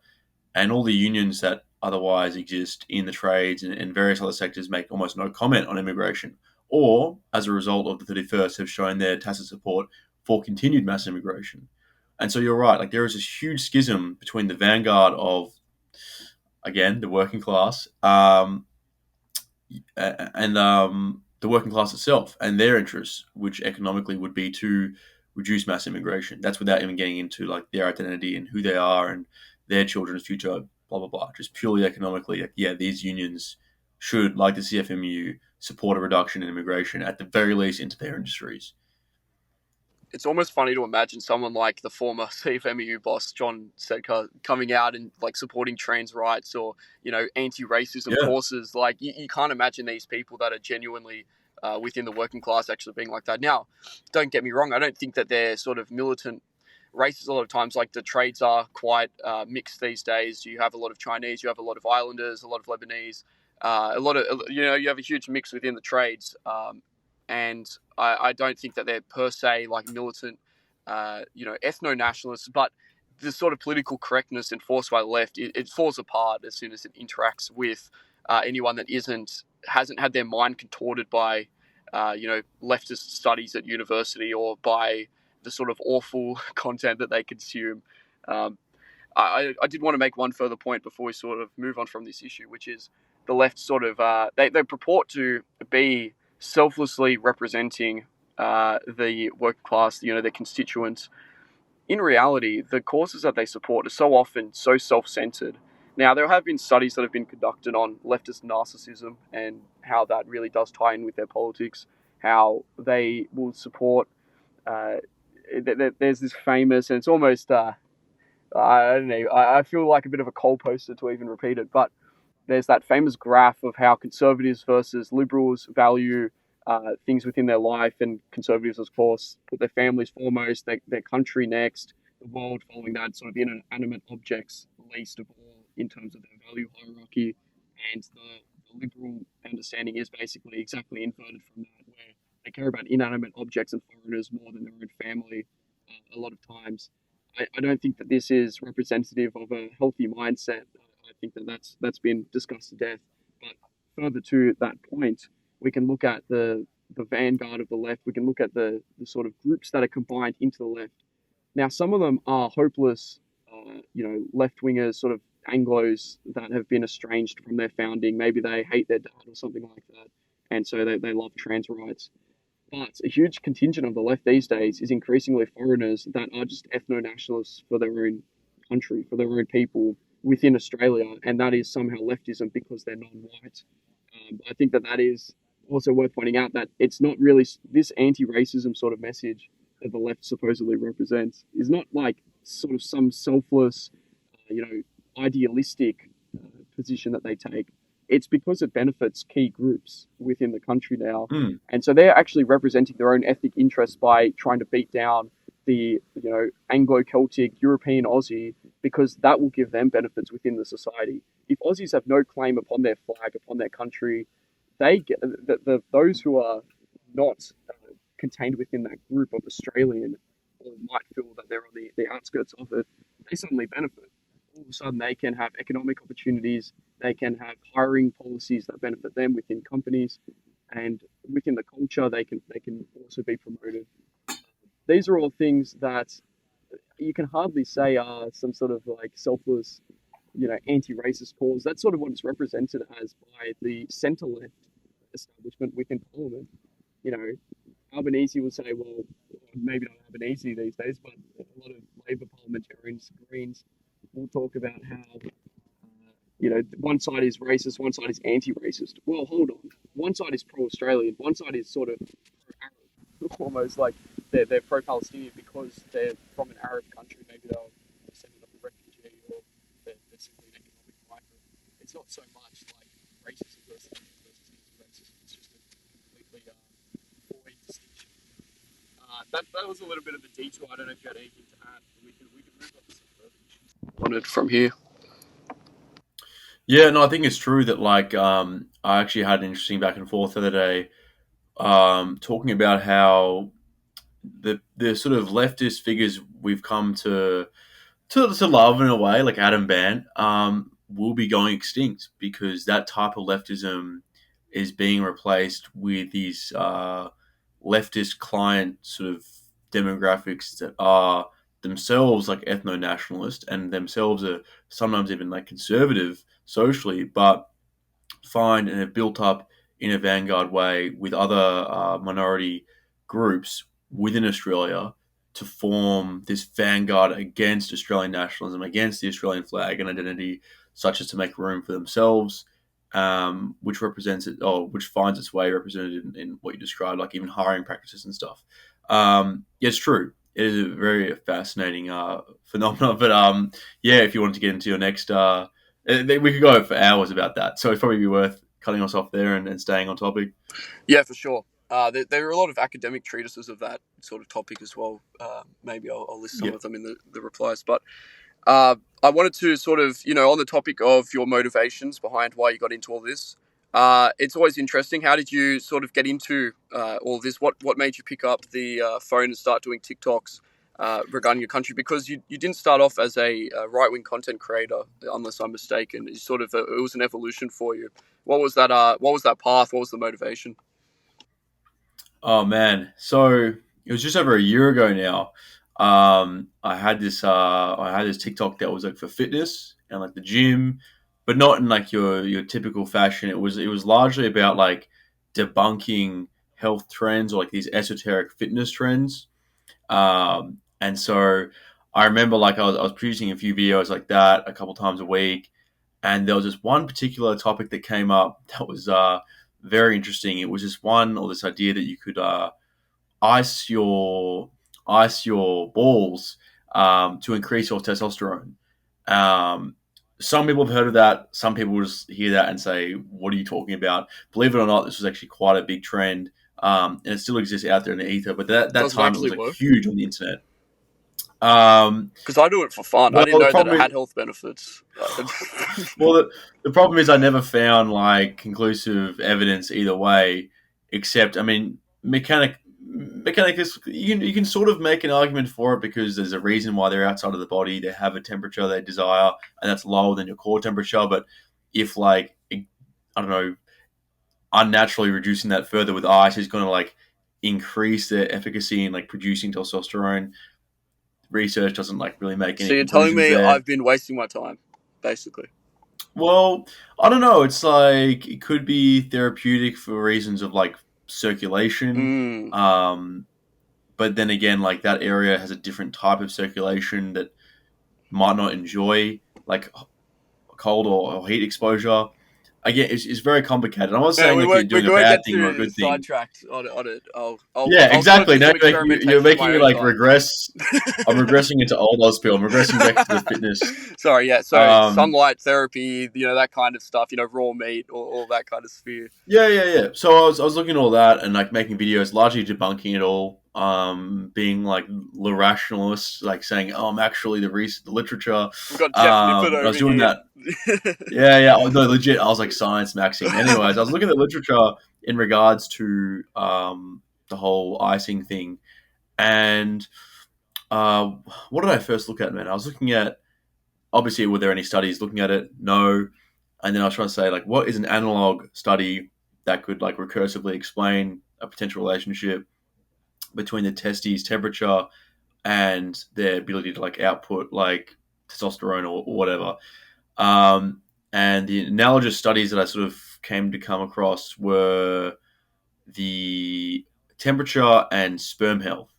and all the unions that otherwise exist in the trades and various other sectors make almost no comment on immigration, or as a result of the 31st, have shown their tacit support for continued mass immigration. And so you're right, like there is this huge schism between the vanguard of, again, the working class, and the working class itself and their interests, which economically would be to reduce mass immigration. That's without even getting into like their identity and who they are and their children's future, blah blah blah. Just purely economically, like, yeah, these unions should, like the CFMU, support a reduction in immigration at the very least into their industries. It's almost funny to imagine someone like the former CFMEU boss John Sedka coming out and like supporting trans rights or anti-racism Yeah, courses. Like you can't imagine these people that are genuinely within the working class actually being like that. Now, don't get me wrong. I don't think that they're sort of militant races a lot of times. Like the trades are quite mixed these days. You have a lot of Chinese, you have a lot of Islanders, a lot of Lebanese, a lot of you have a huge mix within the trades. And I don't think that they're per se like militant, ethno-nationalists, but the sort of political correctness enforced by the left, it falls apart as soon as it interacts with anyone that hasn't had their mind contorted by, leftist studies at university or by the sort of awful content that they consume. Um, I did want to make one further point before we sort of move on from this issue, which is the left sort of they purport to be selflessly representing the working class, their constituents. In reality, the causes that they support are so often so self-centered. Now, there have been studies that have been conducted on leftist narcissism and how that really does tie in with their politics, how they will support. Uh, there's this famous, and it's almost, I don't know, I feel like a bit of a coal poster to even repeat it, but there's that famous graph of how conservatives versus liberals value things within their life, and conservatives, of course, put their families foremost, their country next, the world following that sort of inanimate objects least of all in terms of their value hierarchy, and the liberal understanding is basically exactly inverted from that, where they care about inanimate objects and foreigners more than their own family a lot of times. I don't think that this is representative of a healthy mindset. I think that that's been discussed to death. But further to that point, we can look at the vanguard of the left. We can look at the sort of groups that are combined into the left. Now, some of them are hopeless, left wingers, sort of Anglos that have been estranged from their founding. Maybe they hate their dad or something like that, and so they love trans rights. But a huge contingent of the left these days is increasingly foreigners that are just ethno nationalists for their own country, for their own people within Australia, and that is somehow leftism because they're non white. I think that is also worth pointing out that it's not really this anti racism sort of message that the left supposedly represents is not like sort of some selfless, idealistic position that they take. It's because it benefits key groups within the country now. Mm. And so they're actually representing their own ethnic interests by trying to beat down the Anglo-Celtic European Aussie because that will give them benefits within the society. If Aussies have no claim upon their flag, upon their country, they get those who are not contained within that group of Australian or might feel that they're on the outskirts of it, they suddenly benefit. All of a sudden, they can have economic opportunities, they can have hiring policies that benefit them within companies, and within the culture, they can also be promoted. These are all things that you can hardly say are some sort of like selfless, anti-racist cause. That's sort of what it's represented as by the centre left establishment within Parliament. You know, Albanese would say, well, maybe not Albanese these days, but a lot of Labor parliamentarians, Greens, will talk about how, one side is racist, one side is anti-racist. Well, hold on. One side is pro-Australian, one side is sort of pro-Arab, almost like they're pro-Palestinian because they're from an Arab country. Maybe they're descendant of a refugee or they're simply an economic migrant. It's not so much like racism versus anti-racism. It's just a completely void distinction. That was a little bit of a detour. I don't know if you had anything to add. We can move on to some further issues on it from here. Yeah, no, I think it's true that I actually had an interesting back and forth the other day, talking about how the sort of leftist figures we've come to love in a way, like Adam Ban, will be going extinct because that type of leftism is being replaced with these leftist client sort of demographics that are themselves like ethno nationalist and themselves are sometimes even like conservative socially, but find and have built up in a vanguard way with other minority groups within Australia to form this vanguard against Australian nationalism, against the Australian flag and identity, such as to make room for themselves, which represents it, or which finds its way represented in what you described, like even hiring practices and stuff. Yeah, it's true. It is a very fascinating phenomenon. But yeah, if you wanted to get into your next we could go for hours about that, so it'd probably be worth cutting us off there and staying on topic. Yeah, for sure. There are a lot of academic treatises of that sort of topic as well. Maybe I'll list some Yeah. of them in the replies. But I wanted to sort of, on the topic of your motivations behind why you got into all this. It's always interesting. How did you sort of get into all this? What made you pick up the phone and start doing TikToks regarding your country? Because you didn't start off as a right wing content creator, unless I'm mistaken. You sort of it was an evolution for you. What was that? What was that path? What was the motivation? Oh man, so it was just over a year ago now. I had this TikTok that was like for fitness and like the gym, but not in like your typical fashion. It was largely about like debunking health trends or like these esoteric fitness trends. And so I remember like I was producing a few videos like that a couple times a week, and there was this one particular topic that came up that was very interesting. It was this one or this idea that you could ice your ice your balls to increase your testosterone. Um, some people have heard of that. Some people just hear that and say, "What are you talking about?" Believe it or not, this was actually quite a big trend, and it still exists out there in the ether. But that Does it time it was actually like work? huge on the internet. Because I do it for fun. I Well, didn't the know that it problem is, had health benefits. well, the problem is I never found like conclusive evidence either way. Except, I mean, mechanic is you can sort of make an argument for it because there's a reason why they're outside of the body. They have a temperature they desire, and that's lower than your core temperature. But if like I don't know, unnaturally reducing that further with ice is going to like increase their efficacy in like producing testosterone. Research doesn't like really make So any you're telling conclusions me there. I've been wasting my time, basically. Well, I don't know. It's like it could be therapeutic for reasons of like circulation. Mm. Um, but then again, like that area has a different type of circulation that might not enjoy like cold or heat exposure. Again, it's very complicated. I'm not Yeah, saying like you're we doing a won't bad get thing or a too good thing. sidetracked on it. Yeah, I'll sort of exactly. do Now some you're experimentation in making my me own like time. regress. I'm regressing into old Auspill. I'm regressing back to the fitness. Sorry, yeah. So Um, sunlight therapy, that kind of stuff. Raw meat, all that kind of sphere. yeah. So I was looking at all that and like making videos, largely debunking it all. Being like the rationalist, like saying, "Oh, I'm actually the literature." We've got Jeff Nippert I over was doing here. that. Yeah. Oh, no, legit. I was like science maxing. Anyways, I was looking at the literature in regards to the whole icing thing, and uh, what did I first look at, man? I was looking at obviously were there any studies looking at it? No. And then I was trying to say like, what is an analog study that could like recursively explain a potential relationship between the testes temperature and their ability to like output like testosterone or whatever. Um, and the analogous studies that I sort of came to come across were the temperature and sperm health.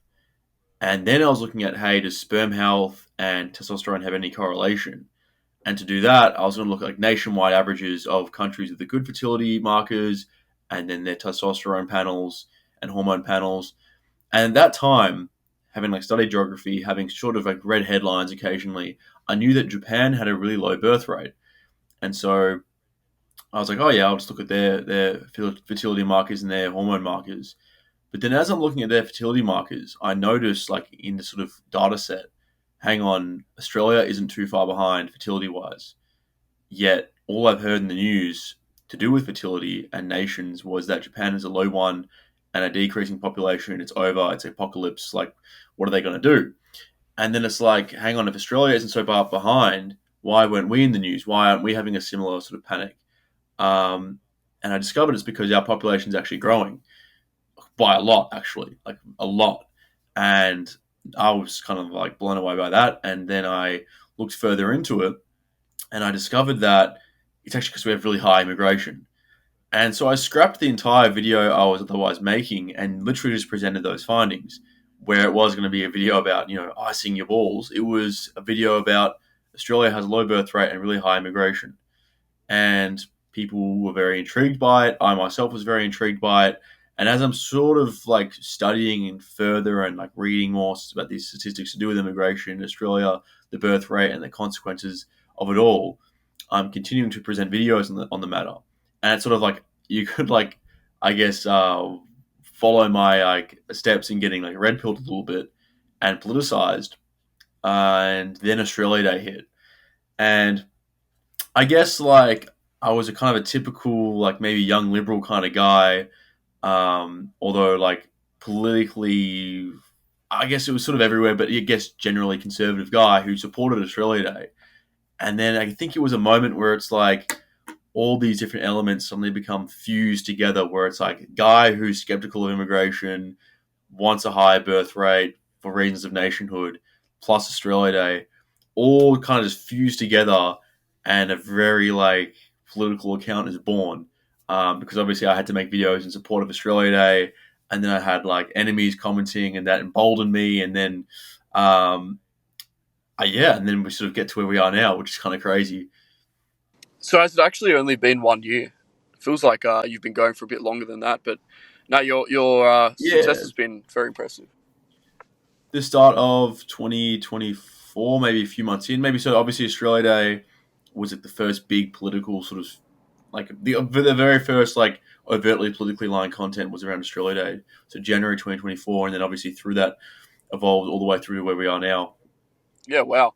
And then I was looking at, hey, does sperm health and testosterone have any correlation? And to do that, I was going to look at like nationwide averages of countries with the good fertility markers and then their testosterone panels and hormone panels. And at that time, having like studied geography, having sort of like read headlines occasionally, I knew that Japan had a really low birth rate. And so I was like, oh yeah, I'll just look at their fertility markers and their hormone markers. But then as I'm looking at their fertility markers, I noticed like in the sort of data set, hang on, Australia isn't too far behind fertility wise. Yet all I've heard in the news to do with fertility and nations was that Japan is a low one and a decreasing population. It's over. It's apocalypse. Like, what are they going to do? And then it's like, hang on, if Australia isn't so far behind, why weren't we in the news? Why aren't we having a similar sort of panic? Um, and I discovered it's because our population is actually growing by a lot, actually, like a lot. And I was kind of like blown away by that. And then I looked further into it and I discovered that it's actually because we have really high immigration. And so I scrapped the entire video I was otherwise making and literally just presented those findings. Where it was going to be a video about, icing your balls, it was a video about Australia has a low birth rate and really high immigration. And people were very intrigued by it. I myself was very intrigued by it. And as I'm sort of like studying and further and like reading more about these statistics to do with immigration in Australia, the birth rate and the consequences of it all, I'm continuing to present videos on the matter. And it's sort of like you could like, I guess, follow my like steps in getting like red pilled a little bit and politicized. And then Australia Day hit, and I guess like I was a kind of a typical like maybe young liberal kind of guy, although like politically, I guess it was sort of everywhere, but I guess generally conservative guy who supported Australia Day. And then I think it was a moment where it's like all these different elements suddenly become fused together, where it's like a guy who's skeptical of immigration, wants a higher birth rate for reasons of nationhood, plus Australia Day, all kind of just fused together, and a very like political account is born. Because obviously I had to make videos in support of Australia Day, and then I had like enemies commenting, and that emboldened me, and then, yeah, and then we sort of get to where we are now, which is kind of crazy. So has it actually only been 1 year? It feels like you've been going for a bit longer than that, but no, your success Yeah, has been very impressive. the start of 2024, maybe a few months in, maybe so. Obviously, Australia Day was it the first big political sort of like the very first like overtly politically aligned content was around Australia Day. So January 2024, and then obviously through that evolved all the way through to where we are now. Yeah, wow.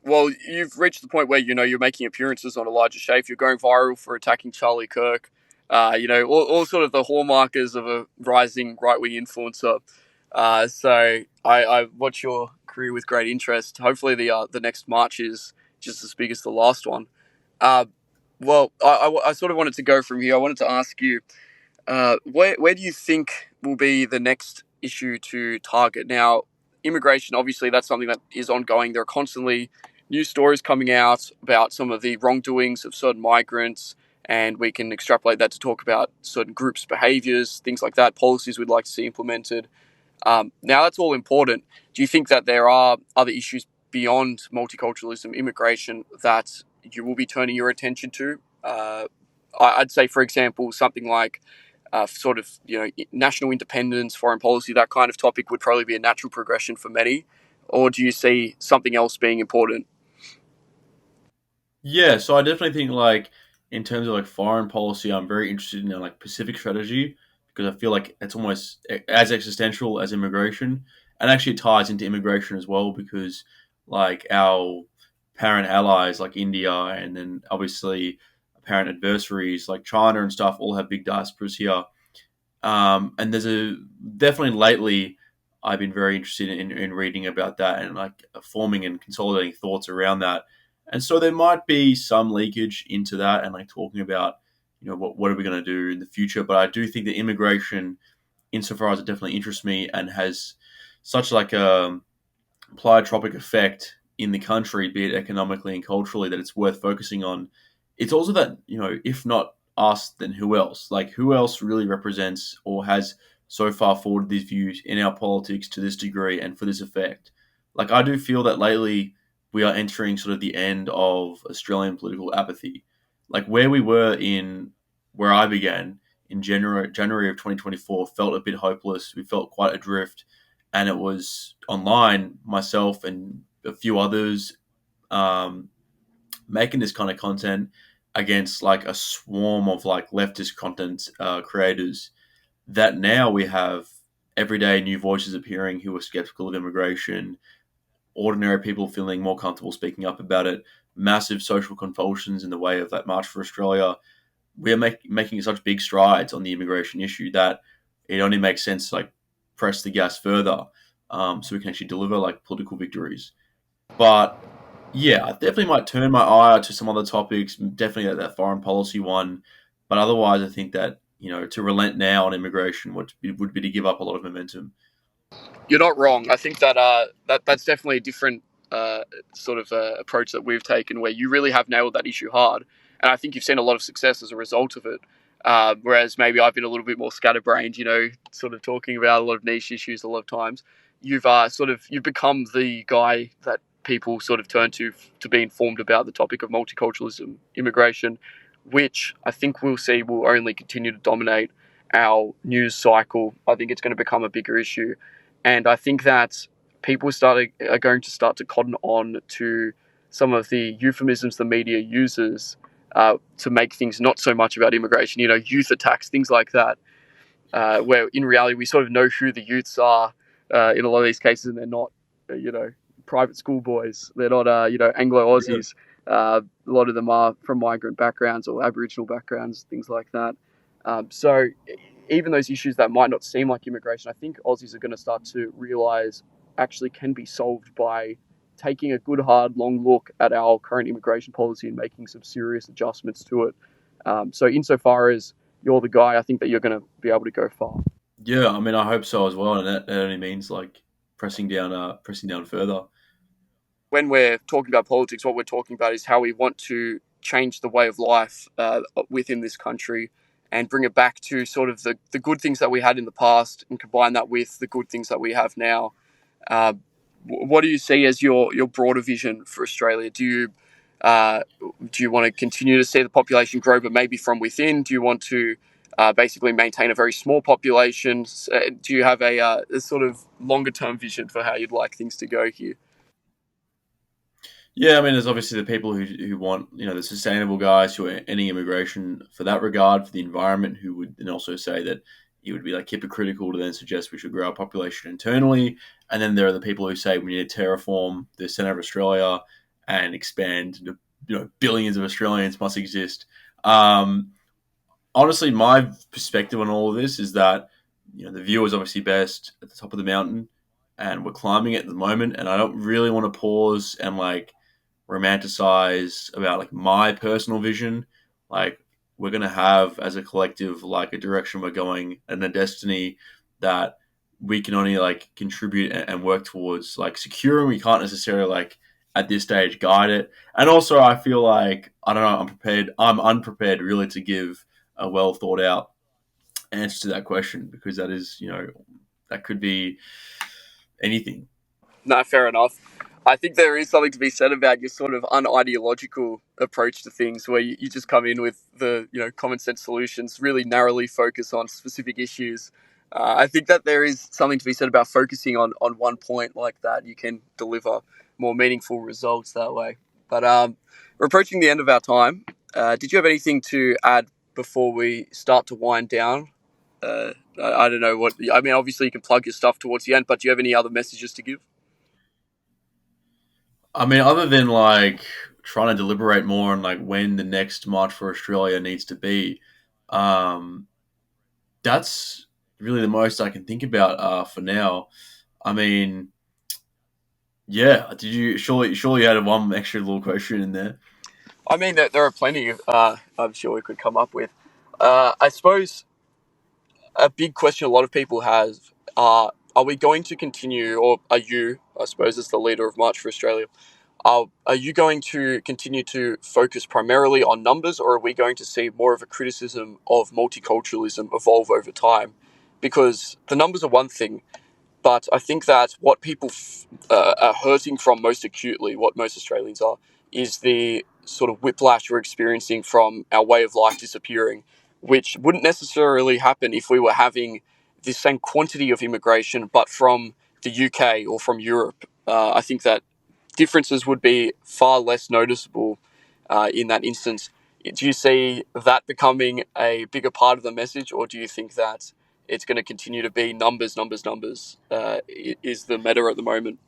Well, you've reached the point where you're making appearances on a larger stage. You're going viral for attacking Charlie Kirk. All sort of the hallmarkers of a rising right wing influencer. So I watch your career with great interest. Hopefully, the next march is just as big as the last one. Uh, well, I sort of wanted to go from here. I wanted to ask you, where do you think will be the next issue to target? Now, immigration, obviously, that's something that is ongoing. There are constantly news stories coming out about some of the wrongdoings of certain migrants, and we can extrapolate that to talk about certain groups' behaviors, things like that, policies we'd like to see implemented. Now, that's all important. Do you think that there are other issues beyond multiculturalism, immigration, that you will be turning your attention to? I'd say, for example, something like sort of national independence, foreign policy, that kind of topic would probably be a natural progression for many. Or do you see something else being important? Yeah, so I definitely think like in terms of like foreign policy, I'm very interested in like Pacific strategy because I feel like it's almost as existential as immigration, and actually it ties into immigration as well because like our parent allies like India and then obviously apparent adversaries like China and stuff all have big diasporas here. And there's a definitely lately I've been very interested in reading about that and like forming and consolidating thoughts around that. And so there might be some leakage into that and like talking about, what are we going to do in the future. But I do think that immigration, insofar as it definitely interests me and has such like a pleiotropic effect in the country, be it economically and culturally, that it's worth focusing on. It's also that, if not us, then who else? Like, who else really represents or has so far forwarded these views in our politics to this degree and for this effect? Like, I do feel that lately we are entering sort of the end of Australian political apathy. Like, where we were in where I began in January of 2024 felt a bit hopeless. We felt quite adrift, and it was online, myself and a few others, um, making this kind of content against like a swarm of like leftist content creators. That now we have everyday new voices appearing who are skeptical of immigration, ordinary people feeling more comfortable speaking up about it, massive social convulsions in the way of that March for Australia. We are making such big strides on the immigration issue that it only makes sense to like press the gas further, so we can actually deliver like political victories. But yeah, I definitely might turn my eye to some other topics. Definitely that foreign policy one. But otherwise, I think that to relent now on immigration would be to give up a lot of momentum. You're not wrong. I think that that's definitely a different sort of approach that we've taken, where you really have nailed that issue hard, and I think you've seen a lot of success as a result of it. Whereas maybe I've been a little bit more scatterbrained, sort of talking about a lot of niche issues a lot of times. You've become the guy that people sort of turn to be informed about the topic of multiculturalism, immigration, which I think we'll see will only continue to dominate our news cycle. I think it's going to become a bigger issue, and I think that are going to start to cotton on to some of the euphemisms the media uses to make things not so much about immigration, youth attacks, things like that, where in reality we sort of know who the youths are in a lot of these cases, and they're not, private school boys. They're not, Anglo Yeah. Aussies. A lot of them are from migrant backgrounds or Aboriginal backgrounds, things like that. So even those issues that might not seem like immigration, I think Aussies are going to start to realise actually can be solved by taking a good, hard, long look at our current immigration policy and making some serious adjustments to it. So insofar as you're the guy, I think that you're going to be able to go far. Yeah, I mean, I hope so as well, and that only means like pressing down further. When we're talking about politics, what we're talking about is how we want to change the way of life within this country and bring it back to sort of the good things that we had in the past and combine that with the good things that we have now. Uh, what do you see as your broader vision for Australia? Uh, do you want to continue to see the population grow, but maybe from within? Do you want to basically maintain a very small population? Do you have a sort of longer term vision for how you'd like things to go here? Yeah, I mean, there's obviously the people who want, the sustainable guys who are ending immigration for that regard, for the environment, who would then also say that it would be like hypocritical to then suggest we should grow our population internally. And then there are the people who say we need to terraform the centre of Australia and expand. Billions of Australians must exist. Honestly, my perspective on all of this is that the view is obviously best at the top of the mountain, and we're climbing it at the moment. And I don't really want to pause and like romanticize about like my personal vision. Like we're gonna have as a collective like a direction we're going and a destiny that we can only like contribute and work towards like securing. We can't necessarily like at this stage guide it. And also I feel like I don't know, I'm unprepared really to give a well thought out answer to that question because that is, that could be anything. No, fair enough. I think there is something to be said about your sort of unideological approach to things, where you just come in with the common sense solutions, really narrowly focus on specific issues. I think that there is something to be said about focusing on one point like that. You can deliver more meaningful results that way. But we're approaching the end of our time. Did you have anything to add before we start to wind down? I don't know what. I mean, obviously you can plug your stuff towards the end, but do you have any other messages to give? I mean, other than like trying to deliberate more on like when the next March for Australia needs to be, um, that's really the most I can think about for now. I mean, yeah. Did you surely you had one extra little question in there? I mean, there are plenty. I'm sure we could come up with. I suppose a big question a lot of people have are we going to continue, or are you, I suppose, as the leader of March for Australia, are you going to continue to focus primarily on numbers, or are we going to see more of a criticism of multiculturalism evolve over time? Because the numbers are one thing, but I think that what people are hurting from most acutely, what most Australians are, is the sort of whiplash we're experiencing from our way of life disappearing, which wouldn't necessarily happen if we were having the same quantity of immigration, but from the UK or from Europe. I think that differences would be far less noticeable in that instance. Do you see that becoming a bigger part of the message, or do you think that it's going to continue to be numbers, numbers, numbers is the meta at the moment?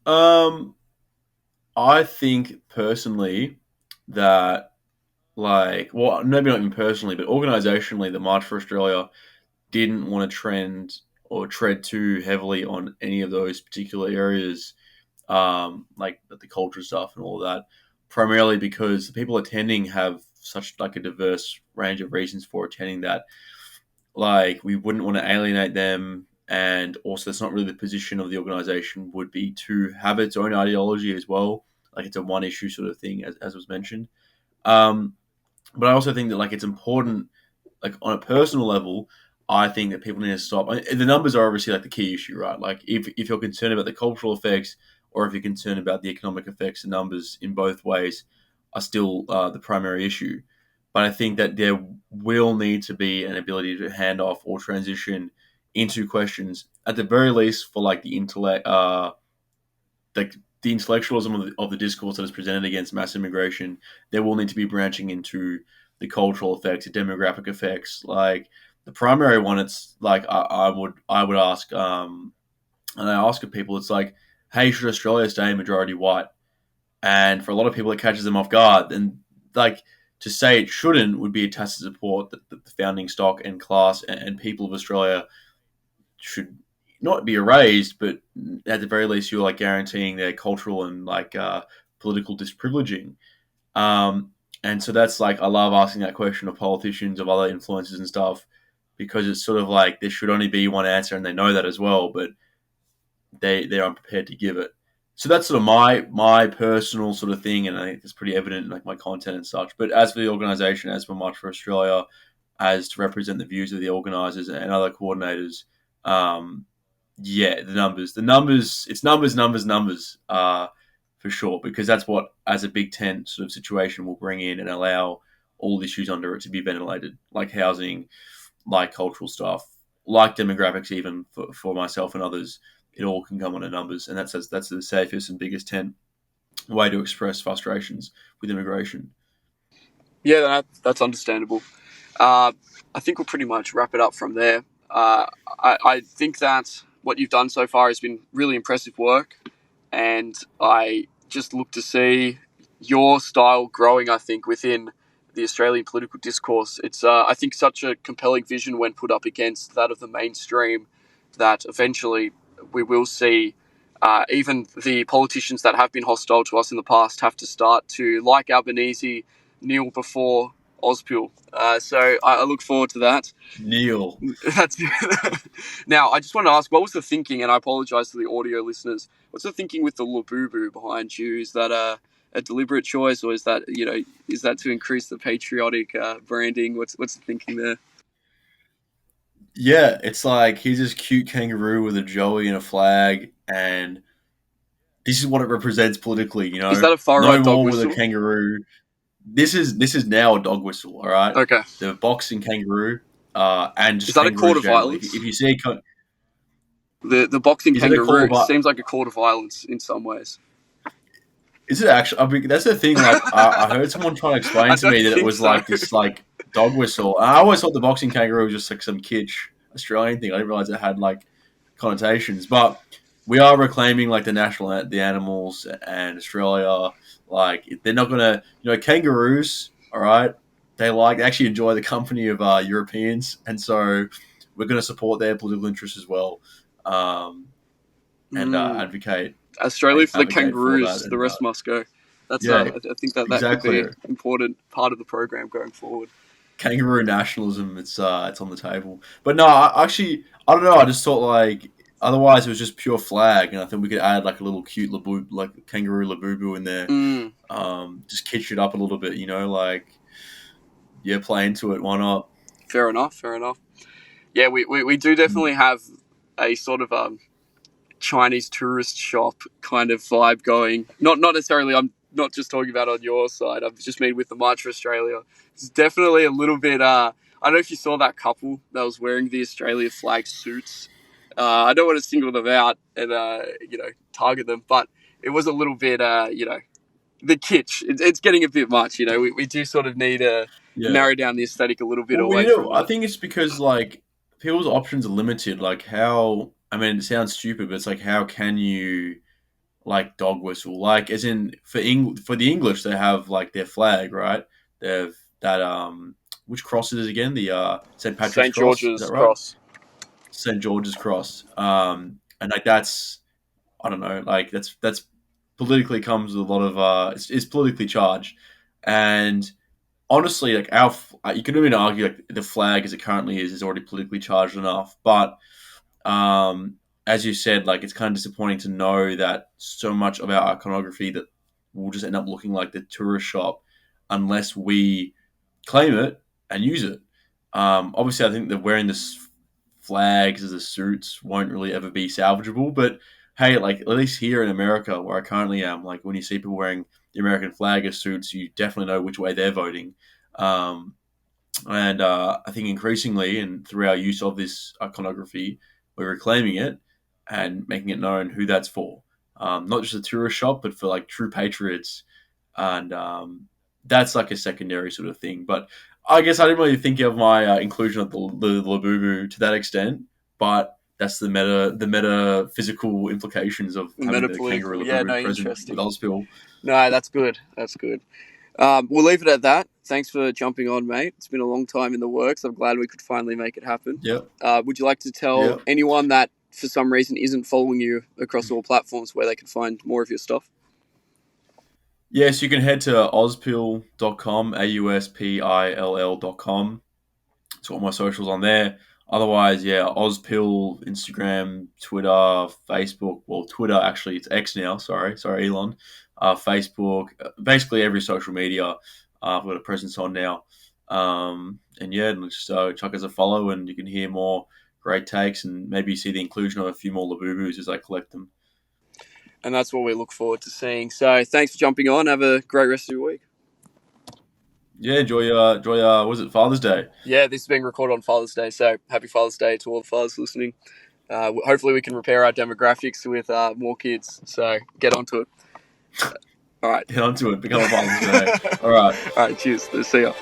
Um, I think personally that well, maybe not even personally, but organisationally, the March for Australia didn't want to trend or tread too heavily on any of those particular areas, like the culture stuff and all of that. Primarily because the people attending have such like a diverse range of reasons for attending that. Like we wouldn't want to alienate them, and also it's not really the position of the organisation would be to have its own ideology as well. Like it's a one issue sort of thing, as was mentioned. Um, but I also think that like it's important like on a personal level, I think that people need to stop. The numbers are obviously like the key issue, right? Like if you're concerned about the cultural effects or if you're concerned about the economic effects, the numbers in both ways are still the primary issue. But I think that there will need to be an ability to hand off or transition into questions at the very least for like the intellect, like the intellectualism of the discourse that is presented against mass immigration. There will need to be branching into the cultural effects, the demographic effects. Like the primary one, it's like I would ask, and I ask of people, it's like, hey, should Australia stay majority white? And for a lot of people, it catches them off guard. And like to say it shouldn't would be a tacit support that the founding stock and class and people of Australia should not be erased, but at the very least, you're like guaranteeing their cultural and like political disprivileging. Um, and so that's like I love asking that question of politicians, of other influencers and stuff, because it's sort of like there should only be one answer, and they know that as well, but they're unprepared to give it. So that's sort of my personal sort of thing, and I think it's pretty evident in like my content and such. But as for the organisation, as for March for Australia, as to represent the views of the organisers and other coordinators, um, yeah, the numbers, it's numbers, for sure, because that's what, as a Big Tent sort of situation, will bring in and allow all the issues under it to be ventilated, like housing, like cultural stuff, like demographics, even for myself and others. It all can come under numbers, and that's the safest and biggest tent way to express frustrations with immigration. Yeah, that's understandable. I think we'll pretty much wrap it up from there. I think that what you've done so far has been really impressive work, and I just look to see your style growing, I think, within the Australian political discourse. It's, I think, such a compelling vision when put up against that of the mainstream that eventually we will see even the politicians that have been hostile to us in the past have to start to, like Albanese, kneel before Auspill. So I look forward to that. Neil. That's Now, I just want to ask, what was the thinking? And I apologise to the audio listeners. What's the thinking with the labubu behind you? Is that a deliberate choice, or is that to increase the patriotic branding? What's the thinking there? Yeah, it's like here's this cute kangaroo with a joey and a flag, and this is what it represents politically. Is that a far No right dog more with a whistle? kangaroo. This is now a dog whistle. All right. Okay. The boxing kangaroo, and just Is that a court kangaroos of generally. violence? If you see The boxing is it a call kangaroo of seems like a court of violence in some ways. Is it actually? I mean, that's the thing. Like, I heard someone trying to explain I to me don't that it think was so. like this, like dog whistle. And I always thought the boxing kangaroo was just like some kitsch Australian thing. I didn't realize it had like connotations. But we are reclaiming like the animals and Australia. Like, they're not gonna, kangaroos. All right, they actually enjoy the company of Europeans, and so we're gonna support their political interests as well, and advocate. Australia for the Advocate for that, kangaroos, the and rest must go. That's yeah, I think that could be exactly. an important part of the program going forward. Kangaroo nationalism. It's on the table. But no, I don't know. I just thought like otherwise it was just pure flag, and I think we could add like a little cute like kangaroo labubu in there. Just kitsch it up a little bit, like play into it. Why not? Fair enough. Yeah, we do definitely have a sort of Chinese tourist shop kind of vibe going. Not necessarily. I'm not just talking about on your side. I've just mean with the March for Australia. It's definitely a little bit. I don't know if you saw that couple that was wearing the Australia flag suits. I don't want to single them out and target them, but it was a little bit the kitsch. It's getting a bit much. We do sort of need to Yeah. narrow down the aesthetic a little bit Well, away from I the. think it's because like people's options are limited. Like how I mean, it sounds stupid, but it's like how can you like dog whistle? Like as in for the English, they have like their flag, right? They have that which cross is it again? The St. Patrick's St. cross. Is George's that right? Cross. St. George's cross. And like that's I don't know, like that's politically comes with a lot of it's politically charged, and honestly, like you can even argue like the flag as it currently is already politically charged enough. But as you said, like it's kind of disappointing to know that so much of our iconography that will just end up looking like the tourist shop unless we claim it and use it. Obviously, I think that wearing this flags as the suits won't really ever be salvageable. But hey, like at least here in America, where I currently am, like when you see people wearing the American flag as suits, you definitely know which way they're voting. Um, and I think increasingly, and through our use of this iconography, we're reclaiming it and making it known who that's for. Not just a tourist shop, but for like true patriots. And that's like a secondary sort of thing. But I guess I didn't really think of my inclusion of the Labubu to that extent. But that's the meta physical implications of having the kangaroo Metapolitical. Yeah, no, Labubu present with interesting. Auspill. No, that's good. That's good. We'll leave it at that. Thanks for jumping on, mate. It's been a long time in the works. I'm glad we could finally make it happen. Yep. Would you like to tell Yep. anyone that for some reason isn't following you across all platforms where they can find more of your stuff? Yes, you can head to auspill.com, auspill.com. It's all my socials on there. Otherwise, yeah, Auspill, Instagram, Twitter, Facebook. Well, Twitter, actually, it's X now. Sorry, Elon. Facebook, basically every social media I've got a presence on now. And yeah, just chuck us a follow and you can hear more great takes and maybe see the inclusion of a few more Labubus as I collect them. And that's what we look forward to seeing. So thanks for jumping on. Have a great rest of your week. Yeah, enjoy was it Father's Day? Yeah, this is being recorded on Father's Day, so happy Father's Day to all the fathers listening. Hopefully we can repair our demographics with more kids, so get onto it. All right. Get onto it. Become a Father's Day. All right. All right, cheers. See ya.